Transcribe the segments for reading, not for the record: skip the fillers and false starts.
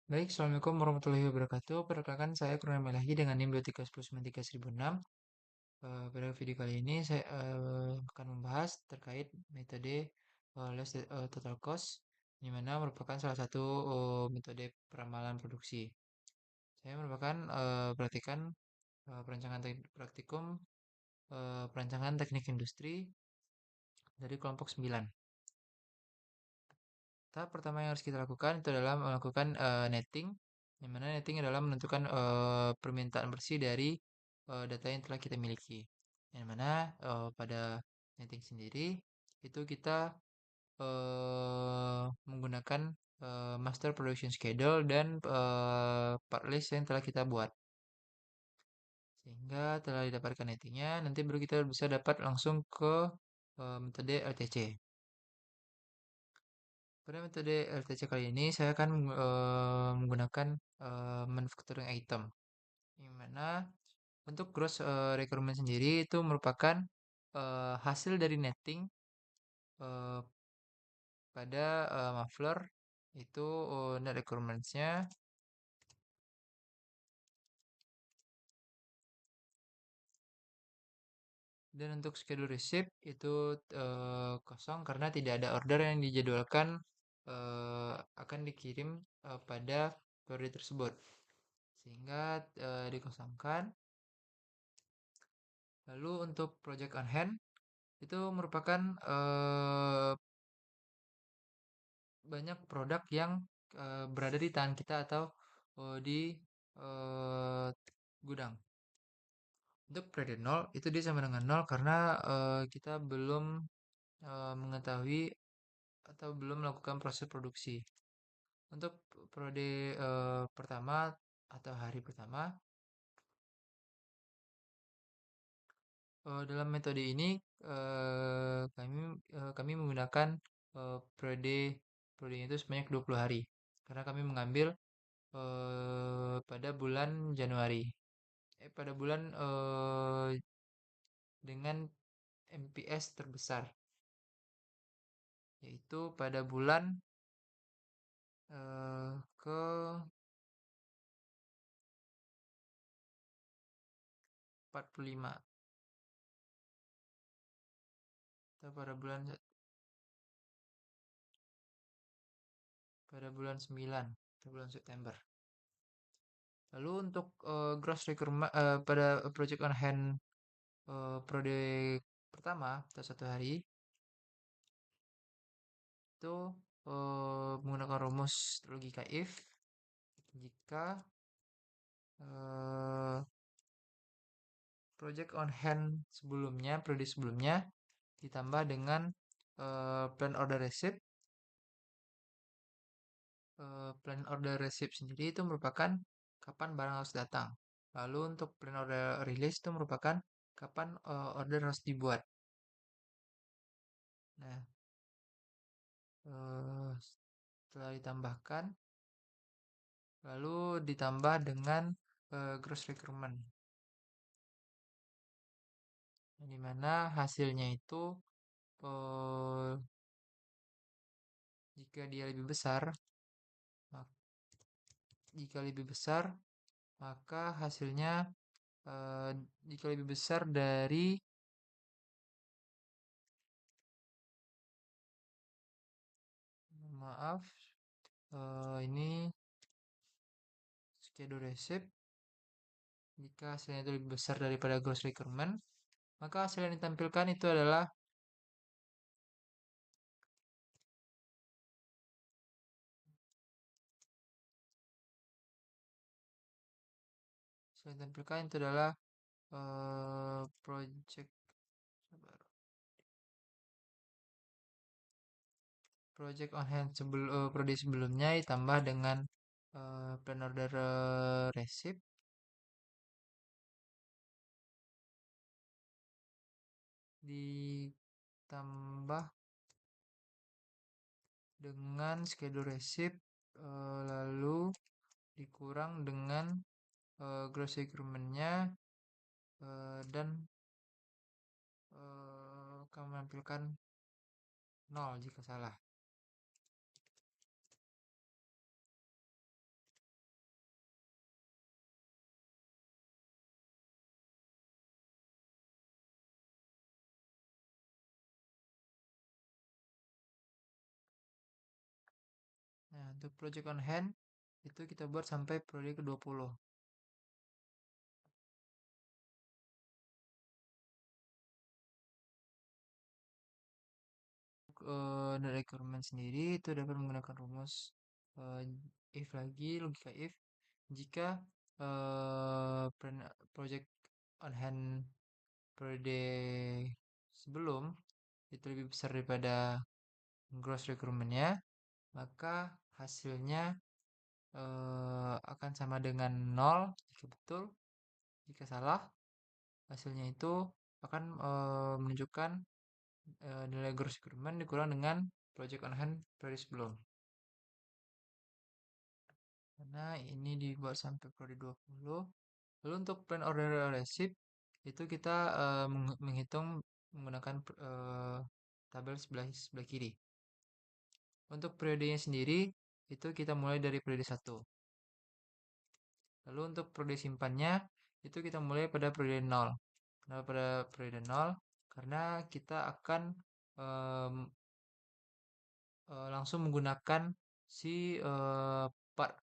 Baik, Assalamualaikum warahmatullahi wabarakatuh. Perkenalkan saya Kurnia Melahi dengan NIM 23093.006. Pada video kali ini saya akan membahas terkait metode total cost, di mana merupakan salah satu metode peramalan produksi. Saya merupakan praktikan praktikum perancangan teknik industri dari kelompok 9. Tahap pertama yang harus kita lakukan itu adalah melakukan netting, di mana netting adalah menentukan permintaan bersih dari data yang telah kita miliki. Yang mana pada netting sendiri itu kita menggunakan master production schedule dan part list yang telah kita buat. Sehingga telah didapatkan nettingnya, nanti baru kita bisa dapat langsung ke metode LTC. Pada metode LTC kali ini saya akan menggunakan manufacturing item, yang mana untuk gross requirement sendiri itu merupakan hasil dari netting eh, pada muffler itu net requirements-nya, dan untuk schedule receipt itu kosong karena tidak ada order yang dijadwalkan akan dikirim pada periode tersebut, sehingga dikosongkan. Lalu untuk project on hand itu merupakan banyak produk yang berada di tangan kita atau di eh, gudang. Untuk periode nol itu dia sama dengan nol karena kita belum mengetahui atau belum melakukan proses produksi. Untuk periode pertama atau hari pertama, dalam metode ini kami menggunakan periode periodenya itu sebanyak 20 hari karena kami mengambil pada bulan Januari. Pada bulan dengan MPS terbesar, yaitu pada bulan ke 45 atau pada bulan 9 atau bulan September. Lalu untuk gross requirement pada project on hand periode pertama atau 1 hari itu menggunakan rumus logika if jika project on hand sebelumnya, periode sebelumnya ditambah dengan plan order receipt. Plan order receipt sendiri itu merupakan kapan barang harus datang. Lalu untuk plan order release itu merupakan kapan order harus dibuat. Nah, setelah ditambahkan, lalu ditambah dengan gross requirement, di mana hasilnya itu jika dia lebih besar, maka hasilnya jika lebih besar dari maaf ini schedule receipt. Jika hasilnya itu lebih besar daripada gross requirement, maka hasil yang ditampilkan itu adalah project project on hand prodi sebelumnya ditambah dengan plan order receipt ditambah dengan schedule receipt lalu dikurang dengan gross requirement-nya dan akan menampilkan 0 jika salah. Untuk project on hand itu kita buat sampai periode ke-20. Dari requirement sendiri itu dapat menggunakan rumus eh, if lagi, logika if, jika project on hand periode sebelum itu lebih besar daripada gross requirement-nya, maka hasilnya akan sama dengan nol jika betul. Jika salah, hasilnya itu akan menunjukkan nilai gross requirement dikurang dengan project on hand periode sebelum. Karena ini dibuat sampai periode 20. Lalu untuk plan order receipt itu kita menghitung menggunakan tabel sebelah kiri. Untuk periodenya sendiri itu kita mulai dari periode 1. Lalu untuk periode simpannya itu kita mulai pada periode 0. Kenapa pada periode 0? Karena kita akan em, langsung menggunakan si part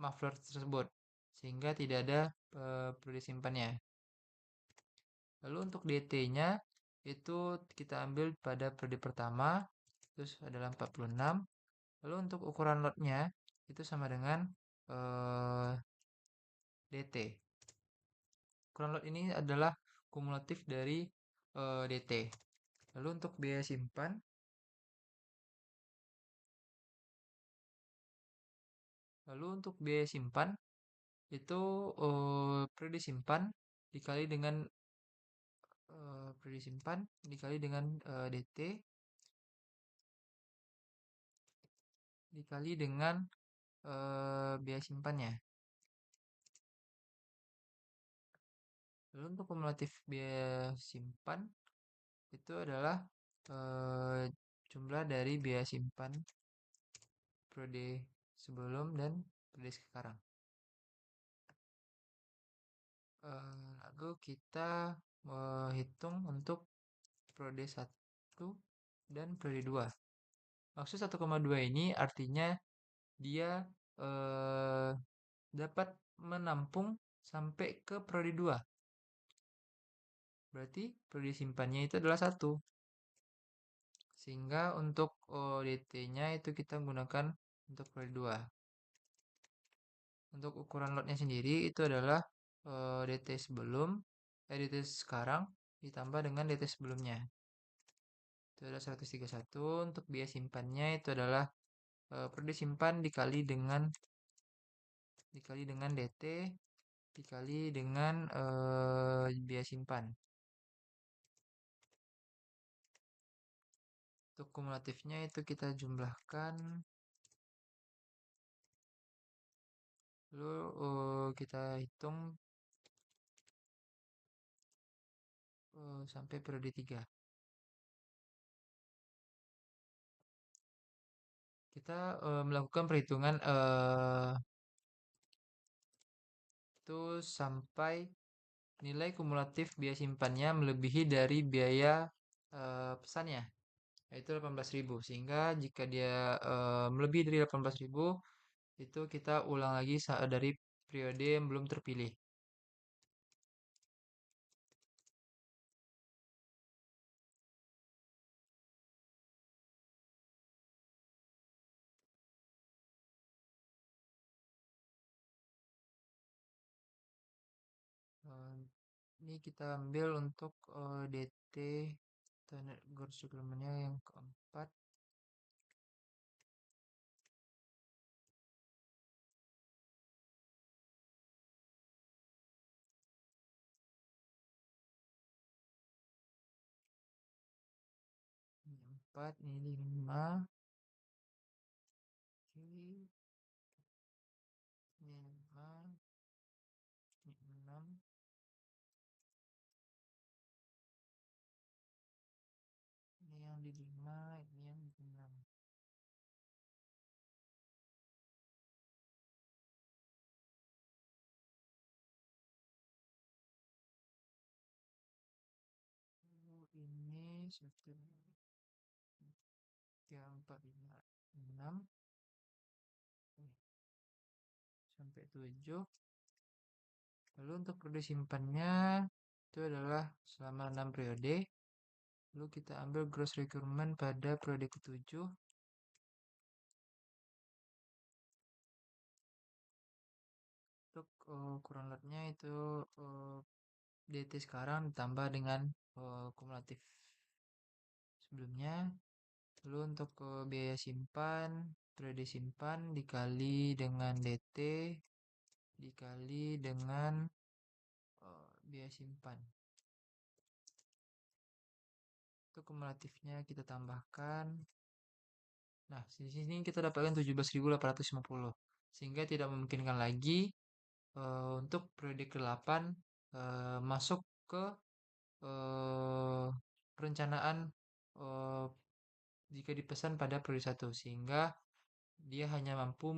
muffler tersebut sehingga tidak ada periode simpannya. Lalu untuk DT-nya itu kita ambil pada periode pertama, terus adalah 46. Lalu untuk ukuran lotnya itu sama dengan DT. Ukuran lot ini adalah kumulatif dari DT. Lalu untuk biaya simpan, itu periode simpan dikali dengan DT dikali dengan biaya simpannya. Lalu untuk kumulatif biaya simpan itu adalah jumlah dari biaya simpan periode sebelum dan periode sekarang. Lalu kita hitung untuk periode 1 dan periode 2. Maksud 1,2 ini artinya dia dapat menampung sampai ke periode 2. Berarti periode simpannya itu adalah 1. Sehingga untuk DT-nya itu kita gunakan untuk periode 2. Untuk ukuran lotnya sendiri itu adalah DT sekarang ditambah dengan DT sebelumnya. Itu adalah 131. Untuk biaya simpannya itu adalah periode simpan dikali dengan DT dikali dengan biaya simpan. Untuk kumulatifnya itu kita jumlahkan. Lalu kita hitung sampai periode 3. Kita melakukan perhitungan itu sampai nilai kumulatif biaya simpannya melebihi dari biaya pesannya, yaitu 18.000. Sehingga jika dia melebihi dari 18.000, itu kita ulang lagi dari periode yang belum terpilih. Eh, Ini kita ambil untuk DT standar gross suplementnya yang keempat. Ini 4, ini 5. Oke, ini 5, ini 6. Ini yang di 5, ini yang di 6. Ini 1, 2, 3, 4, 5, 6. sampai 7. Lalu untuk periode simpannya itu adalah selama 6 periode. Lalu kita ambil gross requirement pada periode ke-7. Untuk ukuran lotnya itu DT sekarang ditambah dengan kumulatif sebelumnya. Lalu untuk biaya simpan, periode simpan dikali dengan DT dikali dengan biaya simpan. Untuk kumulatifnya kita tambahkan. Nah, di sini kita dapatkan 17.850. Sehingga tidak memungkinkan lagi untuk periode ke-8 masuk ke eh, perencanaan eh, jika dipesan pada periode 1, sehingga dia hanya mampu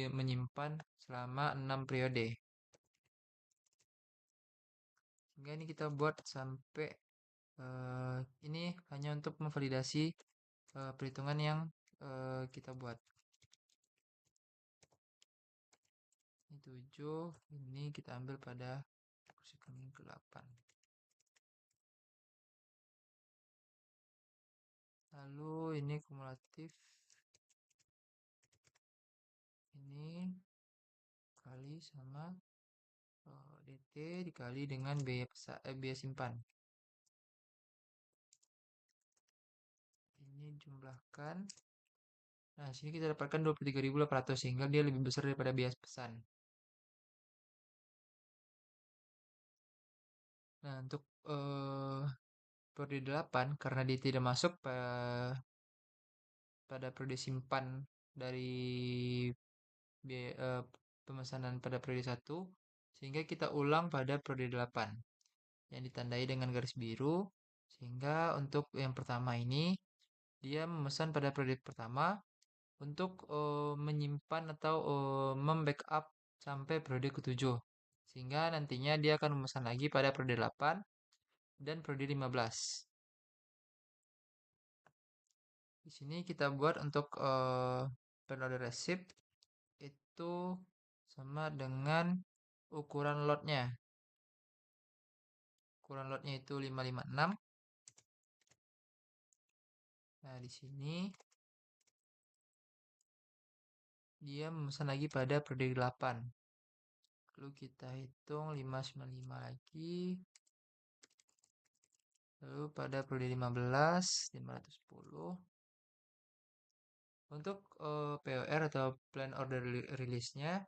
menyimpan selama 6 periode. Sehingga ini kita buat sampai ini hanya untuk memvalidasi perhitungan yang kita buat. Ini 7, ini kita ambil pada kursi ke-8. Lalu ini kumulatif. Ini kali sama DT dikali dengan biaya simpan. Ini jumlahkan. Nah, sini kita dapatkan 23.800 sehingga dia lebih besar daripada biaya pesan. Nah, untuk periode 8 karena dia tidak masuk pada periode simpan dari biaya pemesanan pada periode 1, sehingga kita ulang pada periode 8 yang ditandai dengan garis biru. Sehingga untuk yang pertama ini dia memesan pada periode pertama untuk menyimpan atau membackup sampai periode ke-7. Sehingga nantinya dia akan memesan lagi pada periode 8 dan periode 15. Di sini kita buat untuk periode receipt itu sama dengan ukuran lotnya. Ukuran lotnya itu 556. Nah, di sini dia memesan lagi pada periode 8. Lalu kita hitung 595 lagi. Lalu pada periode 15, 510. Untuk POR atau Plan Order Release-nya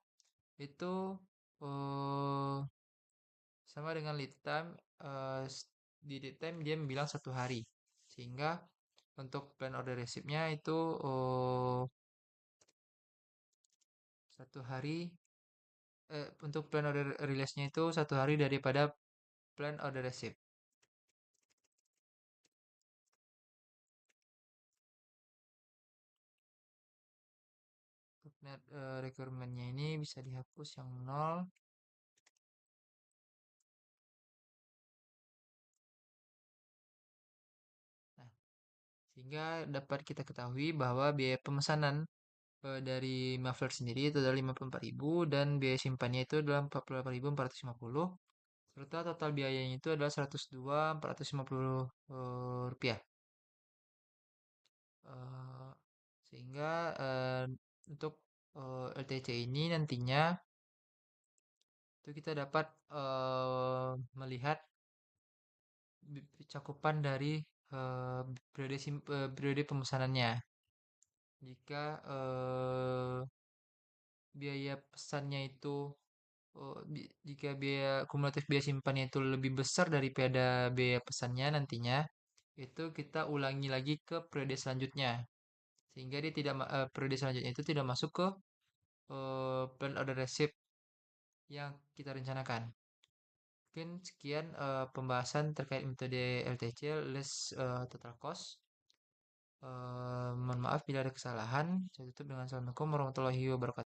itu eh, sama dengan lead time. Di lead time dia bilang 1 hari. Sehingga untuk Plan Order Receipt-nya itu 1 hari. Untuk Plan Order Release-nya itu 1 hari daripada Plan Order Receipt. Untuk net requirement-nya ini bisa dihapus yang 0. Nah, sehingga dapat kita ketahui bahwa biaya pemesanan dari muffler sendiri itu adalah 54.000 dan biaya simpannya itu adalah 48.450, serta total biayanya itu adalah 102.450 rupiah. Eh, Sehingga untuk LTC ini nantinya itu kita dapat melihat cakupan dari periode pemesanannya. Jika biaya pesannya itu jika biaya kumulatif biaya simpannya itu lebih besar daripada biaya pesannya nantinya, itu kita ulangi lagi ke periode selanjutnya. Sehingga dia tidak periode selanjutnya itu tidak masuk ke plan order receipt yang kita rencanakan. Mungkin sekian pembahasan terkait metode LTC, less total cost. Mohon maaf bila ada kesalahan. Saya tutup dengan Assalamualaikum warahmatullahi wabarakatuh.